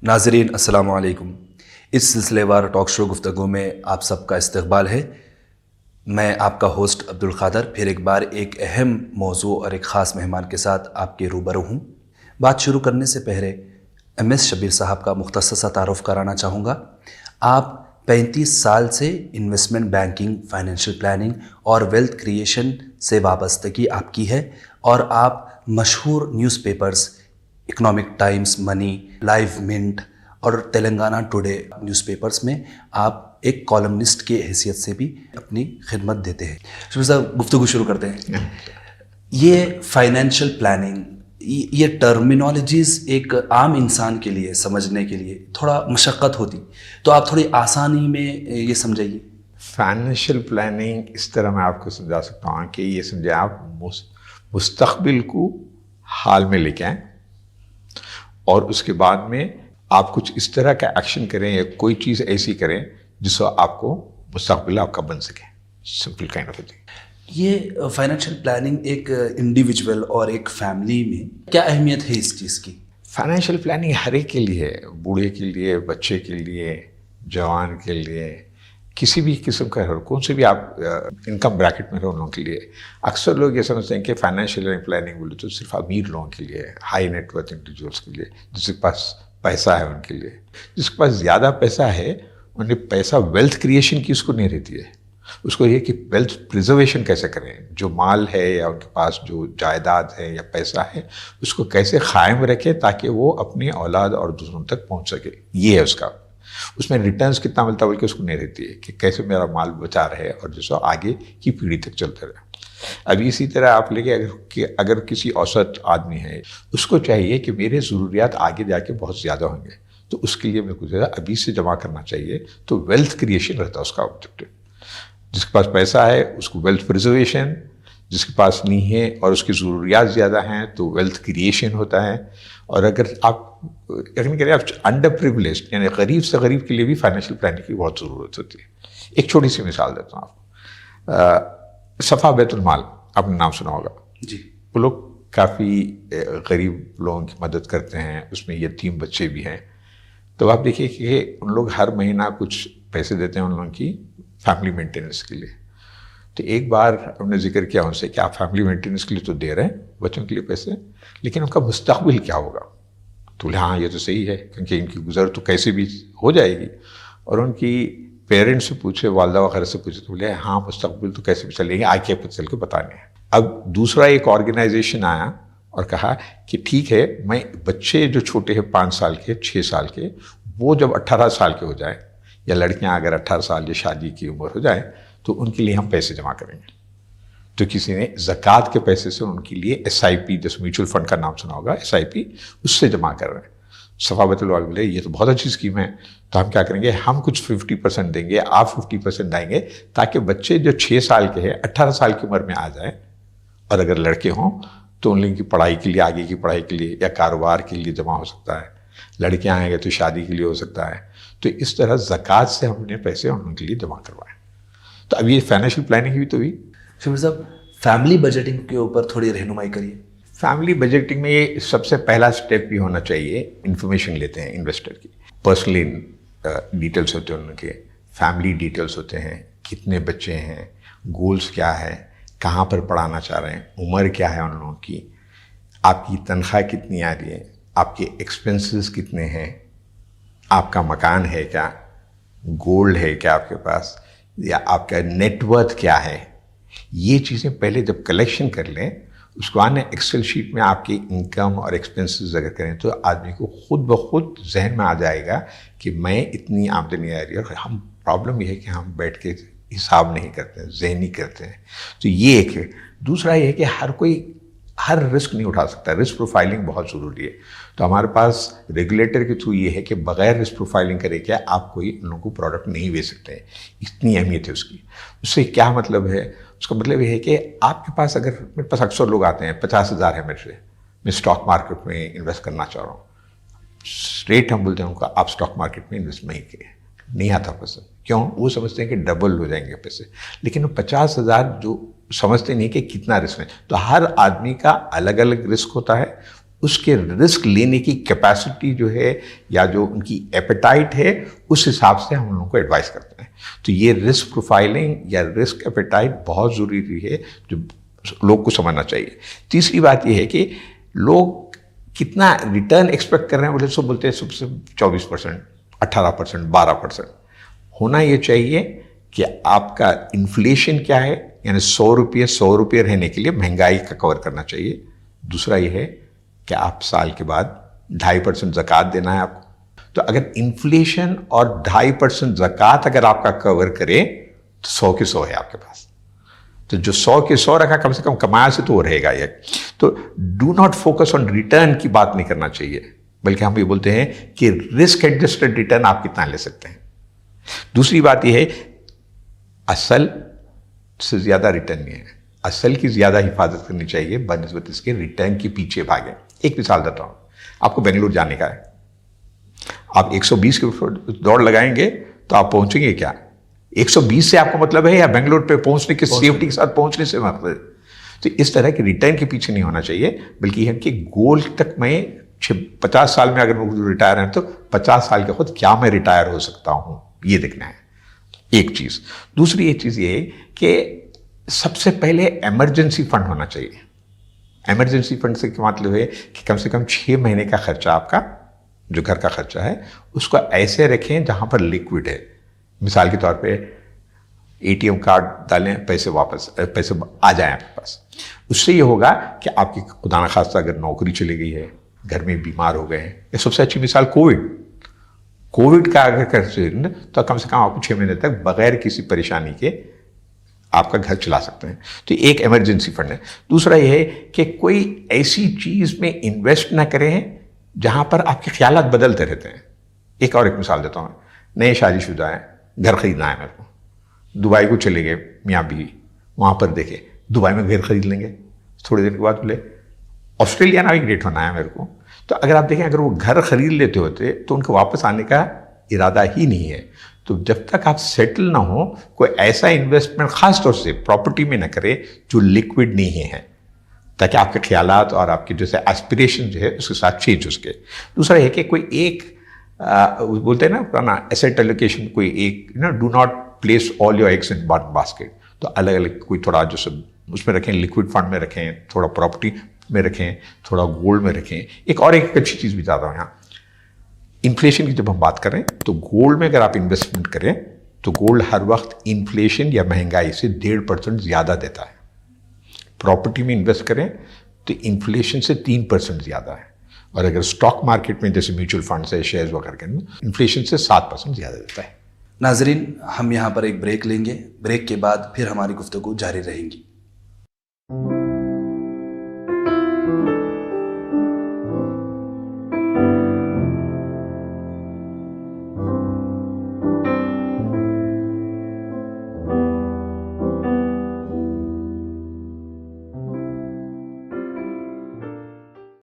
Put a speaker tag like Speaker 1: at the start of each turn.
Speaker 1: ناظرین السلام علیکم. اس سلسلے وار ٹاک شو گفتگو میں آپ سب کا استقبال ہے. میں آپ کا ہوسٹ عبدالقادر پھر ایک بار ایک اہم موضوع اور ایک خاص مہمان کے ساتھ آپ کے روبرو ہوں. بات شروع کرنے سے پہلے ایم ایس شبیر صاحب کا مختصر سا تعارف کرانا چاہوں گا. آپ 35 سال سے انویسٹمنٹ بینکنگ، فائنینشیل پلاننگ اور ویلتھ کریشن سے وابستگی آپ کی ہے، اور آپ مشہور نیوز پیپرز اکنامک ٹائمز، منی، لائیو منٹ اور تلنگانہ ٹوڈے نیوز پیپرز میں آپ ایک کالمنسٹ کی حیثیت سے بھی اپنی خدمت دیتے ہیں. شبیر صاحب، گفتگو شروع کرتے ہیں. یہ فائنینشیل پلاننگ، یہ ٹرمینالوجیز ایک عام انسان کے لیے سمجھنے کے لیے تھوڑا مشقت ہوتی، تو آپ تھوڑی آسانی میں یہ سمجھائیے.
Speaker 2: فائنینشیل پلاننگ اس طرح میں آپ کو سمجھا سکتا ہوں کہ یہ سمجھیں آپ مستقبل کو حال میں لے کے آئیں، اور اس کے بعد میں آپ کچھ اس طرح کا ایکشن کریں یا کوئی چیز ایسی کریں جس سے آپ کو مستقبل آپ کا بن سکے. Simple kind of thing.
Speaker 1: یہ فائنینشیل پلاننگ ایک انڈیویجول اور ایک فیملی میں کیا اہمیت ہے اس چیز کی؟
Speaker 2: فائنینشیل پلاننگ ہر ایک کے لیے ہے، بوڑھے کے لیے، بچے کے لیے، جوان کے لیے، کسی بھی قسم کا کون سے بھی آپ انکم بریکٹ میں رہو ان لوگوں کے لیے. اکثر لوگ یہ سمجھتے ہیں کہ فائنینشیل پلاننگ بولے تو صرف امیر لوگوں کے لیے، ہائی نیٹ ورتھ انڈیویجولس کے لیے، جس کے پاس پیسہ ہے ان کے لیے. جس کے پاس زیادہ پیسہ ہے انہیں پیسہ ویلتھ کریشن کی اس کو نہیں رہتی ہے. اس کو یہ کہ ویلتھ پریزرویشن کیسے کریں، جو مال ہے یا ان کے پاس جو جائیداد ہے یا پیسہ ہے اس کو کیسے قائم رکھے تاکہ وہ اپنی اولاد اور دوسروں تک پہنچ سکے. یہ ہے اس کا. اس میں ریٹرنز کتنا ملتا ہے بلکہ اس کو نہیں رہتی ہے کہ کیسے میرا مال بچا رہے اور جس کو آگے کی پیڑھی تک چلتا رہے. اب اسی طرح آپ لے کے اگر کسی اوسط آدمی ہے اس کو چاہیے کہ میرے ضروریات آگے جا کے بہت زیادہ ہوں گے، تو اس کے لیے میرے کو زیادہ ابھی سے جمع کرنا چاہیے. تو ویلتھ کریشن رہتا ہے اس کا آبجیکٹو. جس کے پاس پیسہ ہے اس کو ویلتھ پریزرویشن، جس کے پاس نہیں ہے اور اس کی ضروریات زیادہ ہیں تو ویلتھ کریشن ہوتا ہے. اور اگر آپ کریں آپ انڈر پریولیجڈ یعنی غریب سے غریب کے لیے بھی فائنینشیل پلاننگ کی بہت ضرورت ہوتی ہے. ایک چھوٹی سی مثال دیتا ہوں آپ کو. صفا بیت المال آپ نے نام سنا ہوگا.
Speaker 1: جی.
Speaker 2: وہ لوگ کافی غریب لوگوں کی مدد کرتے ہیں، اس میں یتیم بچے بھی ہیں. تو آپ دیکھیے کہ ان لوگ ہر مہینہ کچھ پیسے دیتے ہیں ان لوگوں کی فیملی مینٹیننس کے لیے. تو ایک بار ہم نے ذکر کیا ان سے کہ آپ فیملی مینٹیننس کے لیے تو دے رہے ہیں بچوں کے لیے پیسے، لیکن ان کا مستقبل کیا ہوگا؟ تو بولے ہاں یہ تو صحیح ہے کیونکہ ان کی گزر تو کیسے بھی ہو جائے گی. اور ان کی پیرنٹس سے پوچھے، والدہ وغیرہ سے پوچھے تو بولے ہاں مستقبل تو کیسے بھی چلے گی، آگے پتہ چل کے بتانے ہیں. اب دوسرا ایک آرگنائزیشن آیا اور کہا کہ ٹھیک ہے میں بچے جو چھوٹے ہیں 5 سال کے 6 سال کے، وہ جب 18 سال کے ہو جائیں یا لڑکیاں اگر 18 سال یا شادی کی عمر ہو جائے تو ان کے لیے ہم پیسے جمع کریں گے. تو کسی نے زکوٰۃ کے پیسے سے ان کے لیے SIP، جیسے میوچل فنڈ کا نام سنا ہوگا، SIP اس سے جمع کر رہے ہیں. صفا بیت المال بولے یہ تو بہت اچھی اسکیم ہے، تو ہم کیا کریں گے، ہم کچھ 50% دیں گے، آپ 50% دیں گے تاکہ بچے جو 6 سال کے ہیں 18 سال کی عمر میں آ جائیں. اور اگر لڑکے ہوں تو ان لوگوں کی پڑھائی کے لیے، آگے کی پڑھائی کے لیے یا کاروبار کے لیے جمع ہو سکتا ہے. لڑکیاں آئیں گے تو شادی کے لیے ہو سکتا ہے. تو اس طرح زکوٰۃ سے ہم نے پیسے ان کے لیے جمع کروائے. تو اب یہ فائنینشیل پلاننگ بھی تو ہوئی.
Speaker 1: شبیر صاحب، فیملی بجٹنگ کے اوپر تھوڑی رہنمائی کریے.
Speaker 2: فیملی بجٹنگ میں یہ سب سے پہلا سٹیپ بھی ہونا چاہیے. انفارمیشن لیتے ہیں انویسٹر کی، پرسنلی ڈیٹیلس ہوتے ہیں ان کے، فیملی ڈیٹیلس ہوتے ہیں، کتنے بچے ہیں، گولز کیا ہے، کہاں پر پڑھانا چاہ رہے ہیں، عمر کیا ہے ان لوگوں کی، آپ کی تنخواہ کتنی آ رہی ہے، آپ کے ایکسپنسز کتنے ہیں، آپ کا مکان ہے کیا، گولڈ ہے کیا آپ کے پاس، یا آپ کا نیٹ ورتھ کیا ہے. یہ چیزیں پہلے جب کلیکشن کر لیں، اس کو آنے ایکسل شیٹ میں آپ کی انکم اور ایکسپنسز اگر کریں تو آدمی کو خود بخود ذہن میں آ جائے گا کہ میں اتنی آمدنی آ رہی ہے. اور ہم پرابلم یہ ہے کہ ہم بیٹھ کے حساب نہیں کرتے ہیں، ذہنی کرتے ہیں. تو یہ ایک ہے. دوسرا یہ ہے کہ ہر کوئی ہر رسک نہیں اٹھا سکتا. رسک پروفائلنگ بہت ضروری ہے. تو ہمارے پاس ریگولیٹر کے تھرو یہ ہے کہ بغیر رسک پروفائلنگ کرے کیا آپ کوئی ان لوگوں کو پروڈکٹ نہیں بیچ سکتے ہیں. اتنی اہمیت ہے اس کی. اس سے کیا مطلب ہے؟ اس کا مطلب یہ ہے کہ آپ کے پاس، اگر میرے پاس اکثر لوگ آتے ہیں 50,000 ہے میرے سے، میں اسٹاک مارکیٹ میں انویسٹ کرنا چاہ رہا ہوں. ریٹ ہم بولتے ہیں ان کا، آپ اسٹاک مارکیٹ میں انویسٹ نہیں آتا پسند. کیوں؟ وہ سمجھتے ہیں کہ ڈبل ہو جائیں گے پیسے. لیکن وہ 50,000 جو سمجھتے نہیں کہ کتنا رسک ہے. تو ہر آدمی کا الگ الگ رسک ہوتا ہے. اس کے رسک لینے کی کیپیسٹی جو ہے یا جو ان کی ایپیٹائٹ ہے اس حساب سے ہم لوگوں کو ایڈوائز کرتے ہیں. تو یہ رسک پروفائلنگ یا رسک ایپیٹائٹ بہت ضروری ہے جو لوگ کو سمجھنا چاہیے. تیسری بات یہ ہے کہ لوگ کتنا ریٹرن ایکسپیکٹ کر رہے ہیں، سب بولتے ہیں سب سے 24%، 18%، 12%. ہونا یہ چاہیے کہ آپ کا انفلیشن کیا ہے، یعنی 100 روپے رہنے کے لیے مہنگائی کا کور کرنا چاہیے. دوسرا یہ ہے کہ آپ سال کے بعد 2.5% زکوٰۃ دینا ہے آپ کو. تو اگر انفلیشن اور 2.5% زکوٰۃ اگر آپ کا کور کرے تو 100 کے 100 ہے آپ کے پاس. تو جو 100 کے 100 رکھا کم سے کم کمایا سے تو وہ رہے گا. یہ تو do not focus on return کی بات نہیں کرنا چاہیے، بلکہ ہم یہ بولتے ہیں کہ رسک ایڈجسٹڈ ریٹرن آپ کتنا لے سکتے ہیں. دوسری بات یہ ہے اصل سے زیادہ ریٹرن نہیں ہے، اصل کی زیادہ حفاظت کرنی چاہیے بنسبت اس کے ریٹرن کے پیچھے بھاگیں. ایک مثال دیتا ہوں، آپ کو بنگلور جانے کا ہے، آپ 120 کی دوڑ لگائیں گے تو آپ پہنچیں گے کیا؟ 120 سے آپ کو مطلب ہے یا بنگلور پہ پہنچنے کے سیفٹی کے ساتھ پہنچنے سے مطلب ہے؟ تو اس طرح کے ریٹرن کے پیچھے نہیں ہونا چاہیے، بلکہ یہ کہ گول تک میں 50 سال میں اگر میں ریٹائر ہیں تو 50 سال کے خود کیا میں ریٹائر ہو سکتا ہوں، یہ دیکھنا ہے ایک چیز. دوسری ایک چیز یہ ہے کہ سب سے پہلے ایمرجنسی فنڈ ہونا چاہیے. ایمرجنسی فنڈ سے کیا مطلب ہے کہ کم سے کم 6 مہینے کا خرچہ آپ کا جو گھر کا خرچہ ہے اس کو ایسے رکھیں جہاں پر لیکوڈ ہے. مثال کے طور پہ ATM کارڈ ڈالیں، پیسے آ جائیں آپ کے پاس. اس سے یہ ہوگا کہ آپ کی خدا نخواستہ اگر نوکری چلی گئی ہے، گھر میں بیمار ہو گئے ہیں، یا سب سے اچھی مثال کووڈ کا اگر کرتے تو کم سے کم آپ کو 6 مہینے تک بغیر کسی پریشانی کے آپ کا گھر چلا سکتے ہیں. تو ایک ایمرجنسی فنڈ ہے. دوسرا یہ ہے کہ کوئی ایسی چیز میں انویسٹ نہ کریں جہاں پر آپ کے خیالات بدلتے رہتے ہیں. ایک مثال دیتا ہوں، نئے شادی شدہ ہیں، گھر خریدنا ہے میرے کو، دبئی کو چلے گئے میاں بیوی، وہاں پر دیکھے دبئی میں گھر خرید لیں گے، تھوڑے دن کے بعد بولے آسٹریلیا نیویگیٹ ہونا ہے میرے کو. تو اگر آپ دیکھیں اگر وہ گھر خرید لیتے ہوتے تو ان کو واپس آنے کا ارادہ ہی نہیں ہے. تو جب تک آپ سیٹل نہ ہو کوئی ایسا انویسٹمنٹ خاص طور سے پراپرٹی میں نہ کرے جو لیکوڈ نہیں ہے، تاکہ آپ کے خیالات اور آپ کے جیسے ایسپریشن جو ہے اس کے ساتھ چینج ہو سکے. دوسرا ہے کہ کوئی ایک بولتے ہیں نا پرانا ایسیٹ ایلوکیشن، کوئی ایک do not place all your eggs in one basket. تو الگ الگ کوئی تھوڑا جو سب اس میں رکھیں، لیکوڈ فنڈ میں رکھیں، تھوڑا پراپرٹی میں رکھیں، تھوڑا گولڈ میں رکھیں. ایک اچھی چیز بھی بتاتا ہوں یہاں، انفلیشن کی جب ہم بات کریں تو گولڈ میں اگر آپ انویسٹمنٹ کریں تو گولڈ ہر وقت انفلیشن یا مہنگائی سے 1.5% زیادہ دیتا ہے. پراپرٹی میں انویسٹ کریں تو انفلیشن سے 3% زیادہ ہے. اور اگر اسٹاک مارکیٹ میں جیسے میوچل فنڈس ہے، شیئرز وغیرہ کے انفلیشن سے 7% زیادہ دیتا ہے.
Speaker 1: ناظرین، ہم یہاں پر ایک بریک لیں گے، بریک کے بعد پھر ہماری گفتگو جاری رہیں گی.